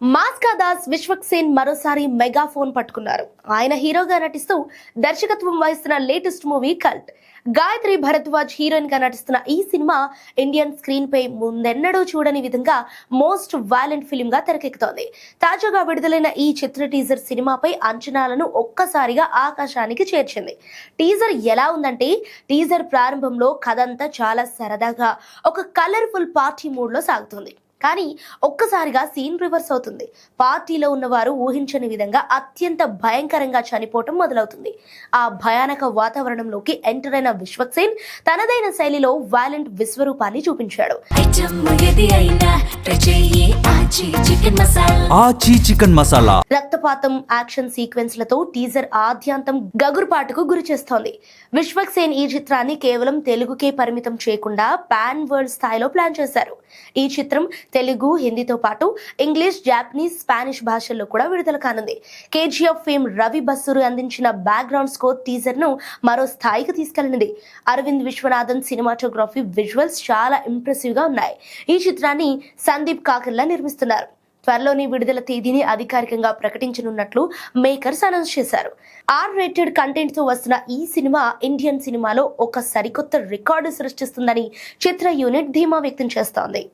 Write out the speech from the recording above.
మాస్కా దాస్ విశ్వక్ సేన్ మరోసారి మెగాఫోన్ పట్టుకున్నారు. ఆయన హీరోగా నటిస్తూ దర్శకత్వం వహిస్తున్న latest movie cult. Gayatri Bharadwaj heroine గా నటిస్తున్న ఈ సినిమా ఇండియన్ స్క్రీన్ పై ముందెన్నడూ చూడని విధంగా మోస్ట్ వైలెంట్ ఫిల్మ్ గా తెరకెక్కుతోంది. తాజాగా విడుదలైన ఈ చిత్ర టీజర్ సినిమాపై అంచనాలను ఒక్కసారిగా ఆకాశానికి చేర్చింది. టీజర్ ఎలా ఉందంటే, టీజర్ ప్రారంభంలో కథంతా చాలా సరదాగా ఒక కలర్ఫుల్ పార్టీ మూడ్ లో సాగుతుంది. కానీ ఒక్కసారిగా సీన్ రివర్స్ అవుతుంది. పార్టీలో ఉన్నవారు ఊహించని విధంగా అత్యంత భయంకరంగా చనిపోవటం మొదలవుతుంది. ఆ భయానక వాతావరణంలోకి ఎంటర్ అయిన విశ్వక్ సేన్ తనదైన శైలిలో వైలెంట్ విశ్వరూపాన్ని చూపించాడు. రక్తపాతం, యాక్షన్ సీక్వెన్స్ లతో టీజర్ ఆద్యాంతం గగురుపాటుకు గురి చేస్తోంది. విశ్వక్ సేన్ ఈ చిత్రాన్ని కేవలం తెలుగుకే పరిమితం చేయకుండా పాన్ వరల్డ్ స్థాయిలో ప్లాన్ చేశారు. ఈ చిత్రం తెలుగు, హిందీతో పాటు ఇంగ్లీష్, జాపనీస్, స్పానిష్ భాషల్లో కూడా విడుదల కానుంది. కేజీఎఫ్ ఫేమ్ రవి బస్సూరి అందించిన బ్యాక్గ్రౌండ్ స్కోర్ టీజర్ ను మరో స్థాయికి తీసుకెళ్లింది. అరవింద్ విశ్వనాథన్ సినిమాటోగ్రఫీ, విజువల్స్ చాలా ఇంప్రెసివ్ గా ఉన్నాయి. ఈ చిత్రాన్ని సందీప్ కాకర్లా నిర్మిస్తున్నారు. త్వరలోని విడుదల తేదీని అధికారికంగా ప్రకటించనున్నట్లు మేకర్స్ అనౌన్స్ చేశారు. R-rated కంటెంట్ తో వస్తున్న ఈ సినిమా ఇండియన్ సినిమాలో ఒక సరికొత్త రికార్డు సృష్టిస్తుందని చిత్ర యూనిట్ ధీమా వ్యక్తం చేస్తోంది.